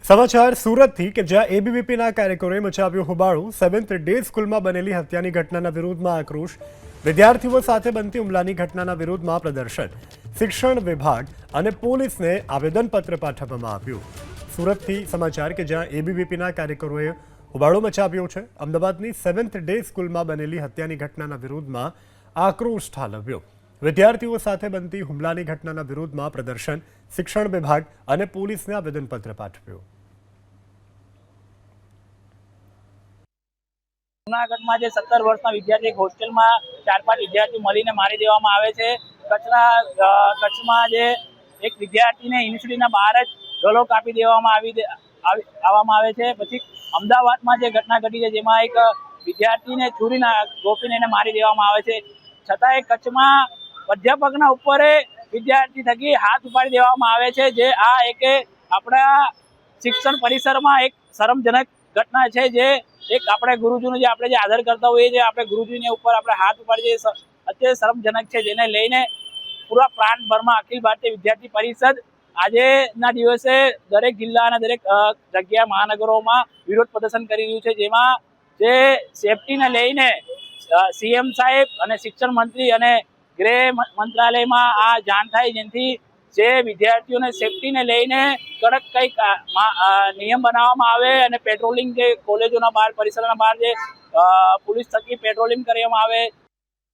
સમાચાર સુરતથી કે જ્યાં એબીવીપીના કાર્યકરોએ મચાવ્યો હોબાળો. સેવન્થ ડે સ્કૂલમાં બનેલી હત્યાની ઘટનાના વિરોધમાં આક્રોશ. વિદ્યાર્થીઓ સાથે બનતી હુમલાની ઘટનાના વિરોધમાં પ્રદર્શન. શિક્ષણ વિભાગ અને પોલીસને આવેદનપત્ર પાઠવવામાં આવ્યું. સુરતથી સમાચાર કે જ્યાં એબીવીપીના કાર્યકરોએ હોબાળો મચાવ્યો છે. અમદાવાદની સેવન્થ ડે સ્કૂલમાં બનેલી હત્યાની ઘટનાના વિરોધમાં આક્રોશ ઠાલવ્યો. વિદ્યાર્થીઓ સાથે બનતી હુમલાની ઘટનાના વિરોધમાં પ્રદર્શન. શિક્ષણ વિભાગ અને પોલીસને આવેદનપત્ર પાઠવ્યું. જૂનાગઢમાં જે 17 વર્ષના વિદ્યાર્થી હોસ્ટેલમાં 4-5 વિદ્યાર્થી મળીને મારી દેવામાં આવે છે. કચ્છમાં જે એક વિદ્યાર્થીને યુનિવર્સિટીના બહાર જ ગળો કાપી દેવામાં આવે છે. પછી અમદાવાદમાં જે ઘટના ઘટી છે જેમાં એક વિદ્યાર્થીને છુરીના ગોપીને એને મારી દેવામાં આવે છે. છતાંય કચ્છમાં અધ્યાપકના ઉપર વિદ્યાર્થી થકી હાથ ઉપાડી દેવામાં આવે છે. જે આ એક આપણા શિક્ષણ પરિસરમાં એક શરમજનક ઘટના છે. જે એક આપણે ગુરુજીનો જે આપણે જે આદર કરતા હોઈએ છીએ, આપણે ગુરુજીને ઉપર આપણે હાથ ઉપાડીએ અત્યારે શરમજનક છે. જેને લઈને પૂરા પ્રાંતભરમાં અખિલ ભારતીય વિદ્યાર્થી પરિષદ આજેના દિવસે દરેક જિલ્લા અને દરેક જગ્યા મહાનગરોમાં વિરોધ પ્રદર્શન કરી રહ્યું છે. જેમાં જે સેફટીને લઈને સીએમ સાહેબ અને શિક્ષણ મંત્રી અને ગૃહ મંત્રાલયમાં આ જાણ થાય, જેથી જે વિદ્યાર્થીઓને સેફટીને લઈને કડક કંઈક નિયમ બનાવવામાં આવે અને પેટ્રોલિંગ જે કોલેજોના બહાર પરિસરના બહાર જે પોલીસ થકી પેટ્રોલિંગ કરવામાં આવે,